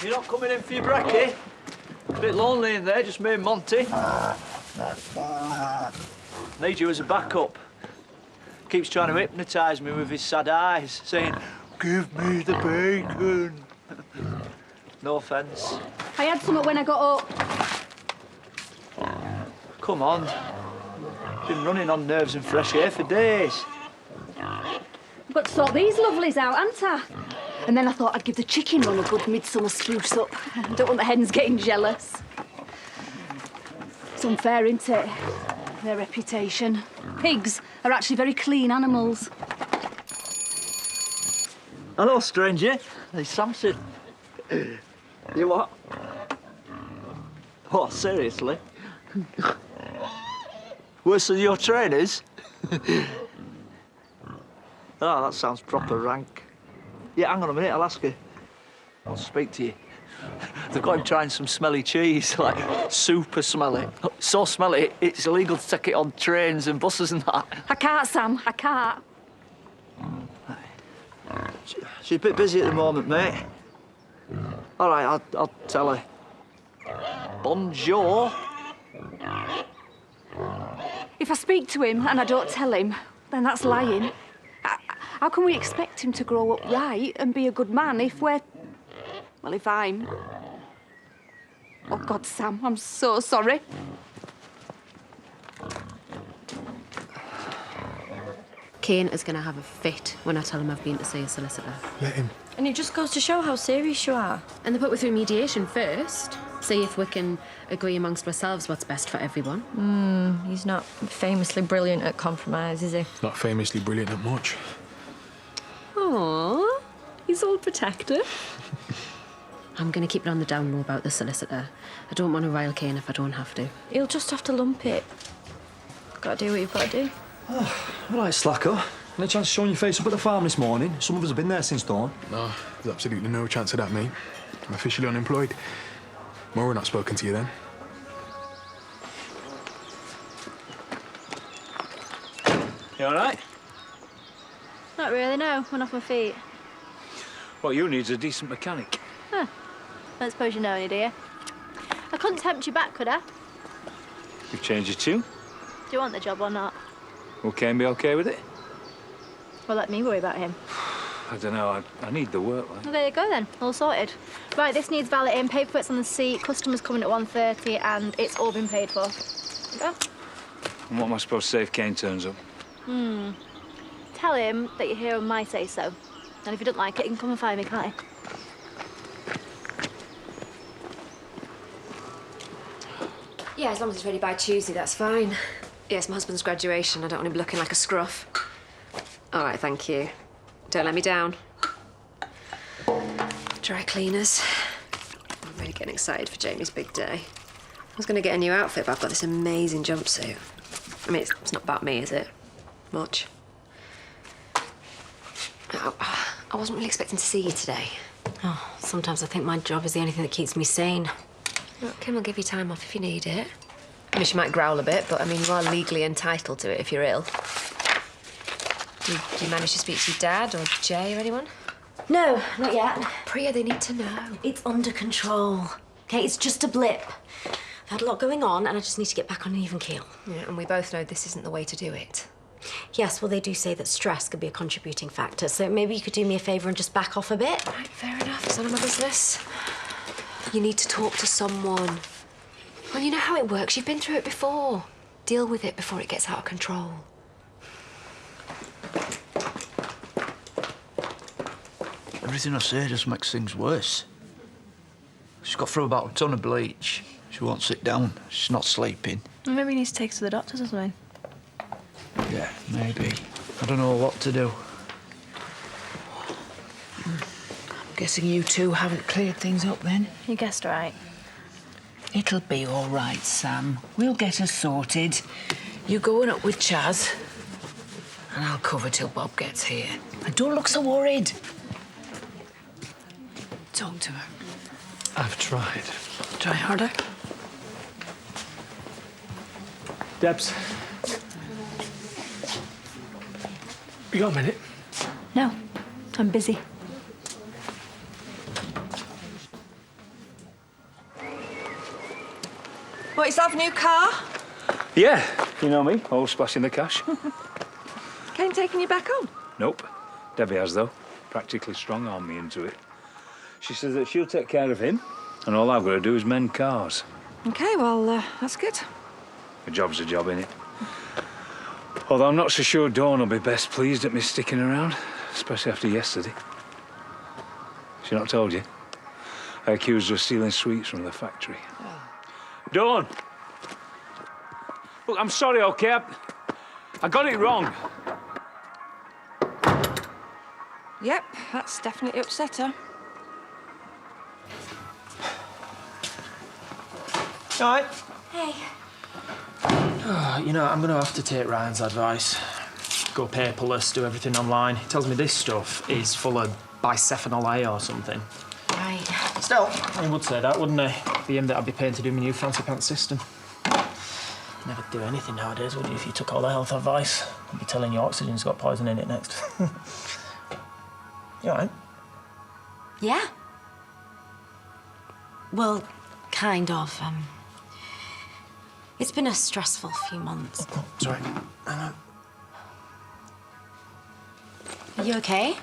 You're not coming in for your brekkie? Bit lonely in there, just me and Monty. Need you as a backup. Keeps trying to hypnotise me with his sad eyes, saying, "Give me the bacon." No offence. I had some when I got up. Come on. Been running on nerves and fresh air for days. I've got to sort these lovelies out, haven't I? And then I thought I'd give the chicken run a good midsummer spruce up. I don't want the hens getting jealous. It's unfair, isn't it? Their reputation. Pigs are actually very clean animals. Hello, stranger. Hey, Samson. You what? Oh, seriously? Worse than your trainers? Oh, that sounds proper rank. Yeah, hang on a minute, I'll ask her. I'll speak to you. They've got him trying some smelly cheese, like super smelly. So smelly, it's illegal to take it on trains and buses and that. I can't, Sam, I can't. She's a bit busy at the moment, mate. All right, I'll tell her. Bonjour. If I speak to him and I don't tell him, then that's lying. How can we expect him to grow up right and be a good man if we're... Well, if I'm... Oh, God, Sam, I'm so sorry. Kane is going to have a fit when I tell him I've been to see a solicitor. Let him. And it just goes to show how serious you are. And they put me through mediation first. See if we can agree amongst ourselves what's best for everyone. He's not famously brilliant at compromise, is he? Not famously brilliant at much. Aww, he's all protective. I'm going to keep it on the down low about the solicitor. I don't want to rile Kane if I don't have to. He'll just have to lump it. Got to do what you've got to do. All right, slacker. Any chance of showing your face up at the farm this morning? Some of us have been there since dawn. No, there's absolutely no chance of that, mate. I'm officially unemployed. Maura not spoken to you then? You all right? Not really, no. Went off my feet. What you need's a decent mechanic. Huh. I don't suppose you know any, do you? I couldn't tempt you back, could I? You've changed your tune. Do you want the job or not? Will Kane be okay with it? Well, let me worry about him. I don't know. I need the work, like. Well, there you go, then. All sorted. Right, this needs valeting, paperwork's on the seat, customers coming at 1:30, and it's all been paid for. Go. And what am I supposed to say if Kane turns up? Tell him that you're here on my say-so. And if you don't like it, he can come and find me, can't he? Yeah, as long as it's ready by Tuesday, that's fine. Yeah, it's my husband's graduation. I don't want him looking like a scruff. All right, thank you. Don't let me down. Dry cleaners. I'm really getting excited for Jamie's big day. I was going to get a new outfit, but I've got this amazing jumpsuit. I mean, it's not about me, is it? Much. I wasn't really expecting to see you today. Oh, sometimes I think my job is the only thing that keeps me sane. Look, Kim will give you time off if you need it. I mean, she might growl a bit, but I mean, you are legally entitled to it if you're ill. Did you manage to speak to your dad or Jay or anyone? No, not yet. Priya, they need to know. It's under control. Okay, it's just a blip. I've had a lot going on and I just need to get back on an even keel. Yeah, and we both know this isn't the way to do it. Yes, well, they do say that stress could be a contributing factor, so maybe you could do me a favour and just back off a bit. Right, fair enough. It's none of my business. You need to talk to someone. Well, you know how it works. You've been through it before. Deal with it before it gets out of control. Everything I say just makes things worse. She's got through about a ton of bleach. She won't sit down. She's not sleeping. Well, maybe he needs to take her to the doctors or something. Yeah, maybe. I don't know what to do. I'm guessing you two haven't cleared things up then? You guessed right. It'll be all right, Sam. We'll get us sorted. You going up with Chaz, and I'll cover till Bob gets here. And don't look so worried. Talk to her. I've tried. Try harder. Debs. You got a minute? No, I'm busy. What, is that a new car? Yeah, you know me, always splashing the cash. Kane taking you back home? Nope. Debbie has, though. Practically strong-armed me into it. She says that she'll take care of him, and all I've got to do is mend cars. OK, well, that's good. A job's a job, innit? Although I'm not so sure Dawn will be best pleased at me sticking around, especially after yesterday. She not told you? I accused her of stealing sweets from the factory. Oh. Dawn! Look, I'm sorry, OK? I got it wrong. Yep, that's definitely upset her. All right. Hey. You know, I'm going to have to take Ryan's advice. Go paperless, do everything online. He tells me this stuff is full of bisphenol A or something. Right. Still, he would say that, wouldn't he? Be him that I'd be paying to do my new fancy pants system. Never do anything nowadays, would you, if you took all the health advice? I'd be telling you oxygen's got poison in it next. You all right? Yeah. Well, kind of. It's been a stressful few months. Oh, sorry. Are you okay?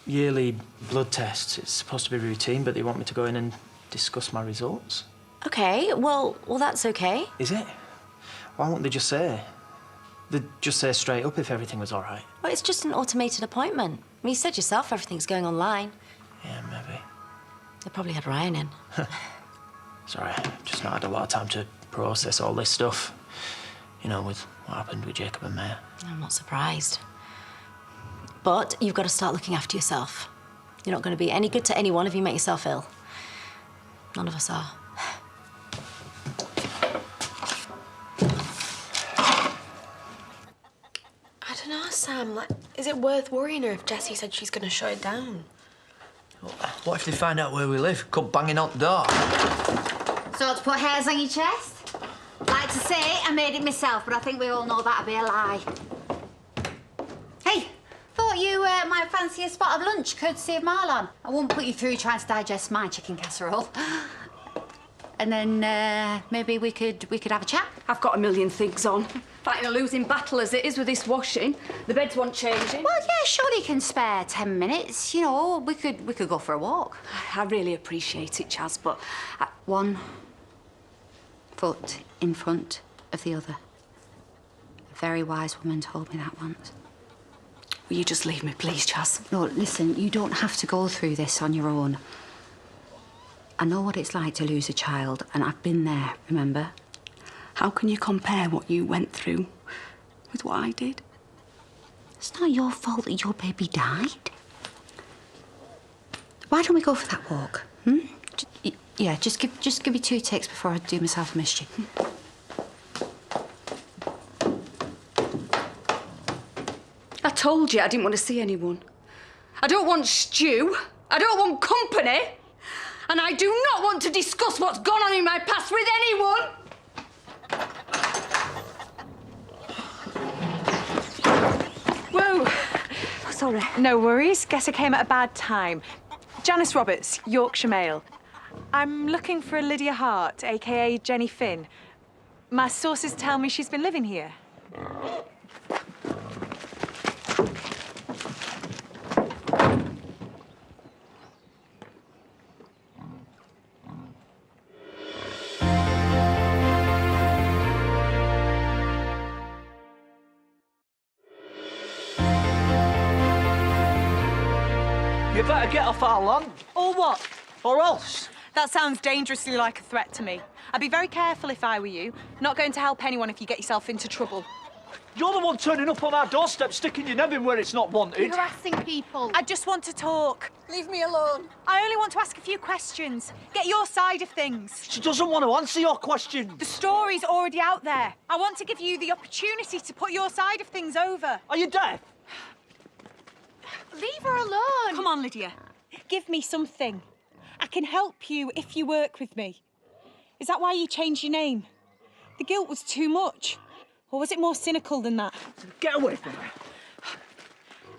Yearly blood tests. It's supposed to be routine, but they want me to go in and discuss my results. Okay, well, that's okay. Is it? Why won't they just say? They'd just say straight up if everything was all right. Well, it's just an automated appointment. I mean, you said yourself everything's going online. Yeah, maybe. They probably had Ryan in. Sorry, just not had a lot of time to process all this stuff. You know, with what happened with Jacob and Maya. I'm not surprised. But you've got to start looking after yourself. You're not going to be any good to anyone if you make yourself ill. None of us are. I don't know, Sam. Like, is it worth worrying her if Jessie said she's going to shut it down? What if they find out where we live? Come banging on the door. So to put hairs on your chest? Like to say, I made it myself, but I think we all know that'd be a lie. Hey, thought you might fancy a spot of lunch, courtesy of Marlon. I won't put you through trying to digest my chicken casserole. And then maybe we could have a chat. I've got a million things on. Fighting a losing battle as it is with this washing. The beds want changing. Well, yeah, surely you can spare 10 minutes. You know, we could go for a walk. I really appreciate it, Chaz, but... One foot in front of the other. A very wise woman told me that once. Will you just leave me, please, Chaz? No, listen, you don't have to go through this on your own. I know what it's like to lose a child, and I've been there, remember? How can you compare what you went through with what I did? It's not your fault that your baby died. Why don't we go for that walk? Yeah, just give me 2 ticks before I do myself a mischief. I told you I didn't want to see anyone. I don't want stew. I don't want company. And I do not want to discuss what's gone on in my past with anyone. Whoa. Oh, sorry. No worries. Guess I came at a bad time. Janice Roberts, Yorkshire Mail. I'm looking for a Lydia Hart, a.k.a. Jenny Finn. My sources tell me she's been living here. You better get off our land. Or what? Or else. That sounds dangerously like a threat to me. I'd be very careful if I were you. Not going to help anyone if you get yourself into trouble. You're the one turning up on our doorstep, sticking your neb in where it's not wanted. You're harassing people. I just want to talk. Leave me alone. I only want to ask a few questions. Get your side of things. She doesn't want to answer your questions. The story's already out there. I want to give you the opportunity to put your side of things over. Are you deaf? Leave her alone. Come on, Lydia. Give me something. I can help you if you work with me. Is that why you changed your name? The guilt was too much. Or was it more cynical than that? Get away from her.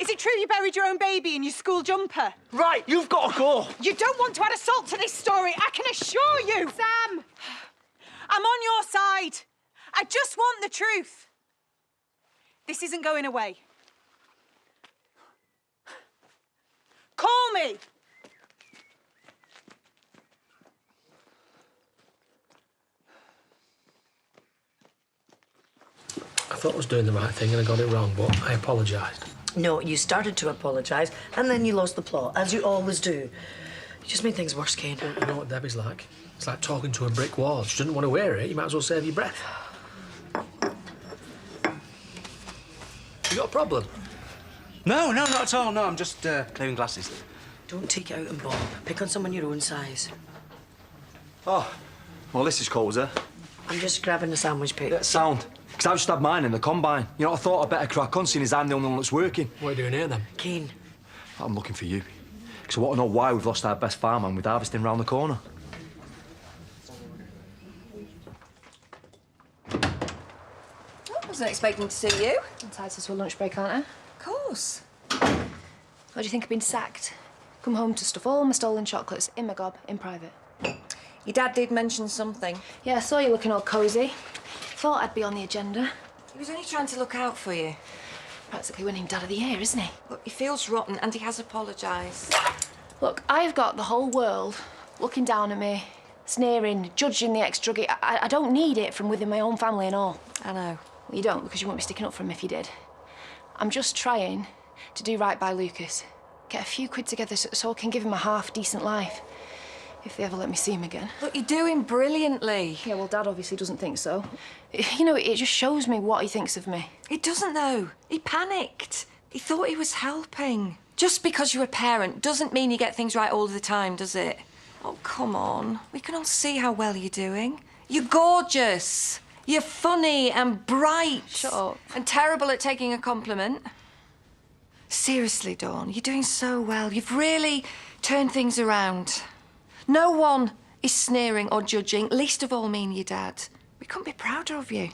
Is it true you buried your own baby in your school jumper? Right, you've got to go. You don't want to add a salt to this story, I can assure you! Sam! I'm on your side. I just want the truth. This isn't going away. Call me! I thought I was doing the right thing and I got it wrong, but I apologised. No, you started to apologise and then you lost the plot, as you always do. You just made things worse, Kane. You know what Debbie's like? It's like talking to a brick wall. She doesn't want to wear it, you might as well save your breath. You got a problem? No, not at all. No, I'm just clearing glasses. Don't take it out on Bob. Pick on someone your own size. Oh, well, this is cozy. I'm just grabbing a sandwich pick. Yeah, sound. Because I've just had mine in the combine. You know, I thought I'd better crack on, seeing as I'm the only one that's working. What are you doing here, then? Kane. I'm looking for you. Because I want to know why we've lost our best farmhand with harvesting round the corner. I wasn't expecting to see you. Entitled to a lunch break, aren't I? Of course. What do you think of being sacked? Come home to stuff all my stolen chocolates in my gob, in private. Your dad did mention something. Yeah, I saw you looking all cosy. Thought I'd be on the agenda. He was only trying to look out for you. Practically winning Dad of the Year, isn't he? Look, he feels rotten and he has apologised. Look, I've got the whole world looking down at me, sneering, judging the ex-druggie. I don't need it from within my own family and all. I know. Well, you don't, because you wouldn't be sticking up for him if you did. I'm just trying to do right by Lucas. Get a few quid together so I can give him a half-decent life. If they ever let me see him again. Look, you're doing brilliantly. Yeah, well, Dad obviously doesn't think so. You know, it just shows me what he thinks of me. He doesn't, though. He panicked. He thought he was helping. Just because you're a parent doesn't mean you get things right all the time, does it? Oh, come on. We can all see how well you're doing. You're gorgeous. You're funny and bright. Shut up. And terrible at taking a compliment. Seriously, Dawn, you're doing so well. You've really turned things around. No one is sneering or judging, least of all me and your dad. We couldn't be prouder of you.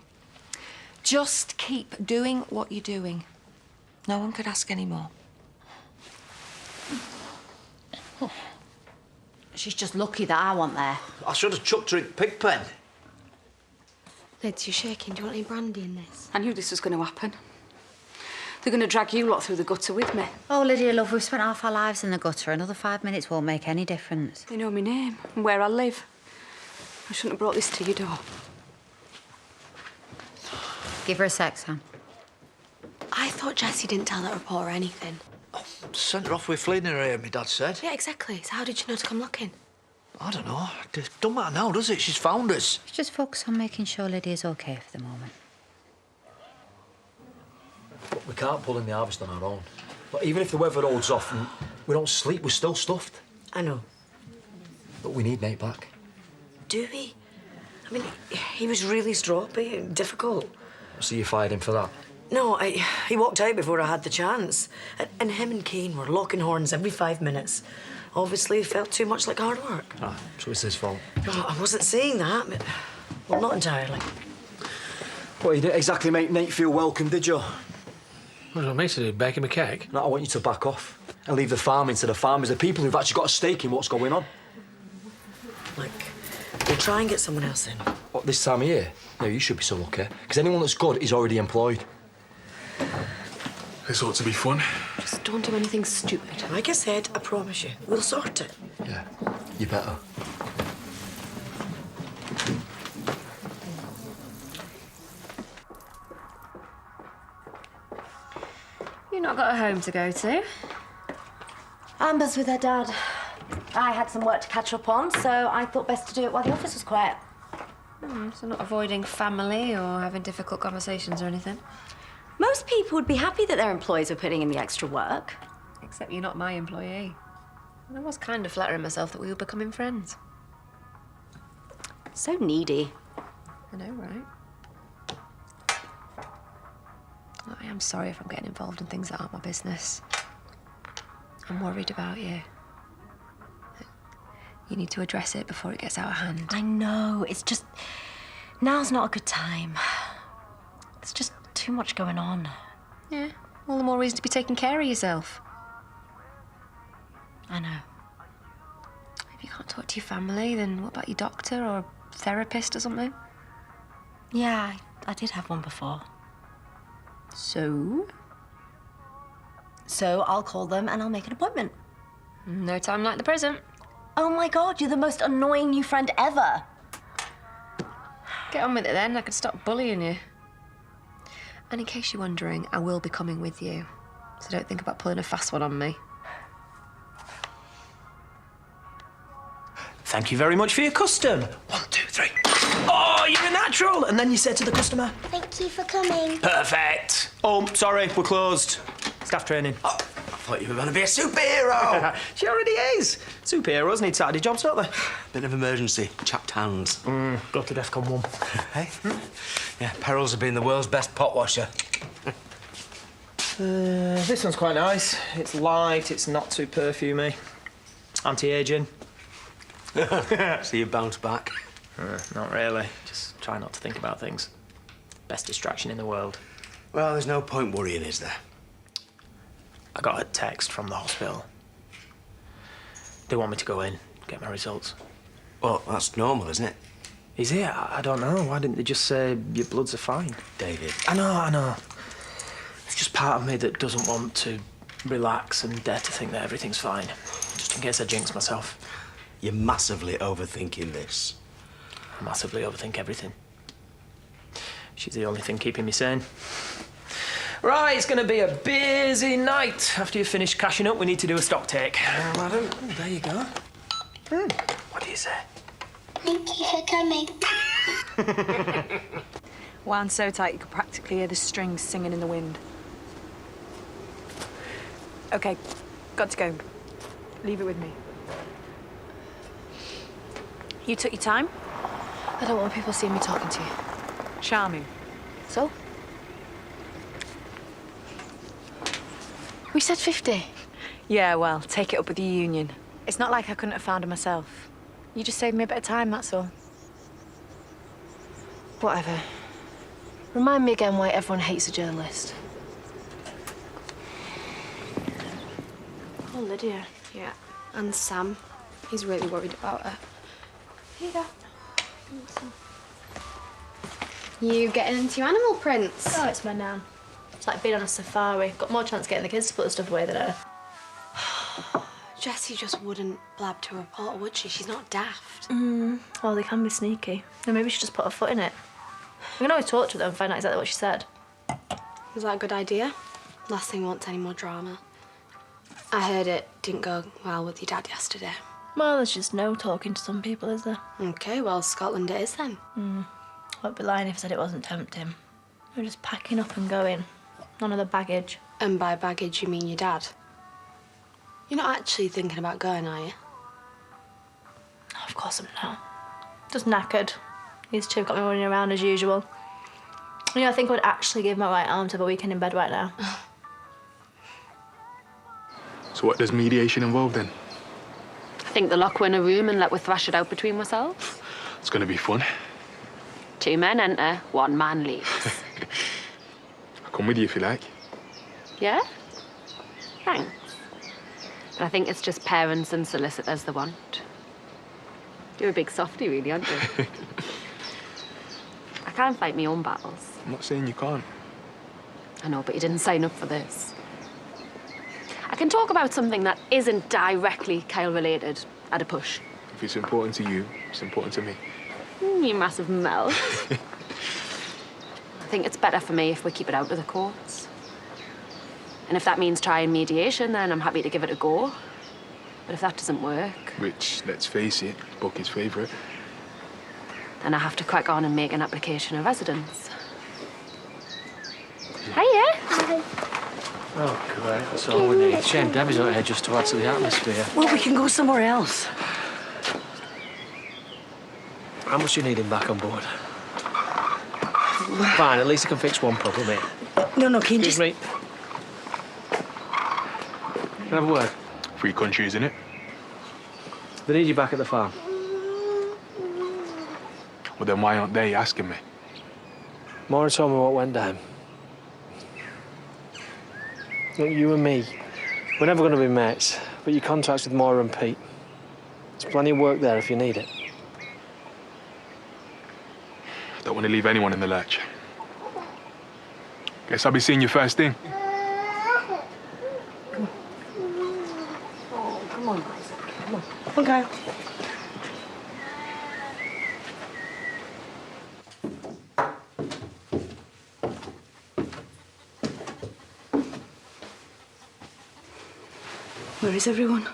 Just keep doing what you're doing. No one could ask any more. She's just lucky that I wasn't there. I should have chucked her in Pigpen. Lids, you're shaking. Do you want any brandy in this? I knew this was going to happen. They're going to drag you lot through the gutter with me. Oh, Lydia, love, we've spent half our lives in the gutter. Another 5 minutes won't make any difference. They know my name and where I live. I shouldn't have brought this to your door. Give her a sec, Sam. I thought Jessie didn't tell that reporter anything. Sent her off with fleeing her ear, my dad said. Yeah, exactly. So how did you know to come looking? I don't know. It don't matter now, does it? She's found us. Just focus on making sure Lydia's okay for the moment. But we can't pull in the harvest on our own. But even if the weather holds off and we don't sleep, we're still stuffed. I know. But we need Nate back. Do we? I mean, he was really stroppy and difficult. So you fired him for that? No, he walked out before I had the chance. And him and Kane were locking horns every 5 minutes. Obviously, it felt too much like hard work. Ah, so it's his fault. No, I wasn't saying that, but... Well, not entirely. Well, you didn't exactly make Nate feel welcome, did you? What do you want me to do, bake him a cake? No, I want you to back off and leave the farming to the farmers, the people who've actually got a stake in what's going on. Like, we'll try and get someone else in. What, this time of year? No, you should be so lucky. Because anyone that's good is already employed. This ought to be fun. Just don't do anything stupid. Like I said, I promise you, we'll sort it. Yeah, you better. You've not got a home to go to. Amber's with her dad. I had some work to catch up on, so I thought best to do it while the office was quiet. So not avoiding family or having difficult conversations or anything? Most people would be happy that their employees are putting in the extra work. Except you're not my employee. And I was kind of flattering myself that we were becoming friends. So needy. I know, right? I am sorry if I'm getting involved in things that aren't my business. I'm worried about you. You need to address it before it gets out of hand. I know, it's just... Now's not a good time. There's just too much going on. Yeah, All the more reason to be taking care of yourself. I know. If you can't talk to your family, then what about your doctor or therapist or something? Yeah, I did have one before. So? So I'll call them and I'll make an appointment. No time like the present. Oh my God, you're the most annoying new friend ever. Get on with it then. I could stop bullying you. And in case you're wondering, I will be coming with you. So don't think about pulling a fast one on me. Thank you very much for your custom. 1, 2, 3. Oh, you're a natural. And then you say to the customer, Thank you for coming. perfect. Oh, sorry, we're closed. Staff training. Oh, I thought you were going to be a superhero. She already is. Superheroes need Saturday jobs, don't they? Bit of emergency. Chapped hands. Go to DEFCON 1. Hey? Yeah, perils of being the world's best pot washer. This one's quite nice. It's light, it's not too perfumey. Anti-aging. So you bounce back? Not really. Just try not to think about things. Best distraction in the world. Well, there's no point worrying, is there? I got a text from the hospital. They want me to go in, get my results. Well, that's normal, isn't it? Is it? I don't know. Why didn't they just say your bloods are fine? David. I know. It's just part of me that doesn't want to relax and dare to think that everything's fine. Just in case I jinx myself. You're massively overthinking this. I massively overthink everything. She's the only thing keeping me sane. Right, it's going to be a busy night. After you finish cashing up, we need to do a stock take. Madam, there you go. What do you say? Thank you for coming. Wound so tight you could practically hear the strings singing in the wind. OK, got to go. Leave it with me. You took your time? I don't want people seeing me talking to you. Charming. So? We said 50. Yeah, well, take it up with the union. It's not like I couldn't have found her myself. You just saved me a bit of time, that's all. Whatever. Remind me again why everyone hates a journalist. Oh, Lydia. Yeah. And Sam. He's really worried about her. Here you go. You getting into your animal prints? Oh, it's my nan. It's like being on a safari. Got more chance of getting the kids to put the stuff away than her. Jessie just wouldn't blab to a reporter, would she? She's not daft. Well, they can be sneaky. No, maybe she just put her foot in it. We can always talk to them and find out exactly what she said. Was that a good idea? Last thing we want any more drama. I heard it didn't go well with your dad yesterday. Well, there's just no talking to some people, is there? OK, well, Scotland it is then. I'd be lying if I said it wasn't tempting. We're just packing up and going. None of the baggage. And by baggage, you mean your dad? You're not actually thinking about going, are you? Of course I'm not. Just knackered. These two have got me running around as usual. You know, I think I would actually give my right arm to have a weekend in bed right now. So what does mediation involve then? I think they'll lock her in a room and let her thrash it out between ourselves. It's going to be fun. 2 men enter, 1 man leaves. I'll come with you if you like. Yeah? Thanks. But I think it's just parents and solicitors they want. You're a big softie, really, aren't you? I can't fight my own battles. I'm not saying you can't. I know, but you didn't sign up for this. I can talk about something that isn't directly Kyle-related at a push. If it's important to you, it's important to me. You massive melt. I think it's better for me if we keep it out of the courts. And if that means trying mediation, then I'm happy to give it a go. But if that doesn't work... Which, let's face it, Bucky's favourite. Then I have to crack on and make an application of residence. Hiya. Oh, great. That's all we need. Shame Debbie's not here just to add to the atmosphere. Well, we can go somewhere else. How much do you need him back on board? Fine, at least I can fix one problem here. No, Keen, Excuse me. Can I have a word? 3 countries, innit? They need you back at the farm. Well, then why aren't they asking me? Maura told me what went down. Look, you and me, we're never going to be mates, but your contact's with Moira and Pete. There's plenty of work there if you need it. I don't want to leave anyone in the lurch. Guess I'll be seeing you first thing. Oh, come on, Isaac. Come on. Okay. Where is everyone?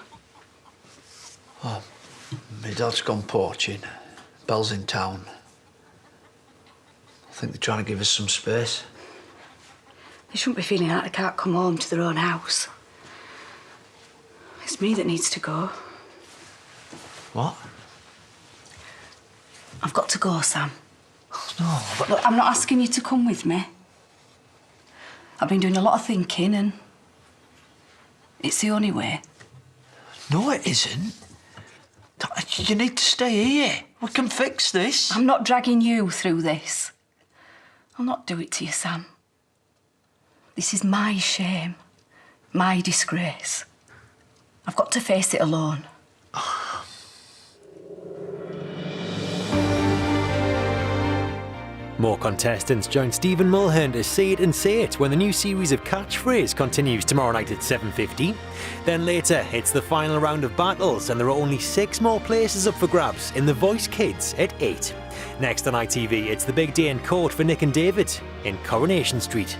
Oh, my dad's gone poaching. Belle's in town. I think they're trying to give us some space. They shouldn't be feeling like they can't come home to their own house. It's me that needs to go. What? I've got to go, Sam. No, but... Look, I'm not asking you to come with me. I've been doing a lot of thinking and it's the only way. No, it isn't. You need to stay here. We can fix this. I'm not dragging you through this. I'll not do it to you, Sam. This is my shame, my disgrace. I've got to face it alone. More contestants join Stephen Mulhern to Say It and Say It when the new series of Catchphrase continues tomorrow night at 7:50. Then later, it's the final round of battles and there are only 6 more places up for grabs in The Voice Kids at 8. Next on ITV, it's the big day in court for Nick and David in Coronation Street.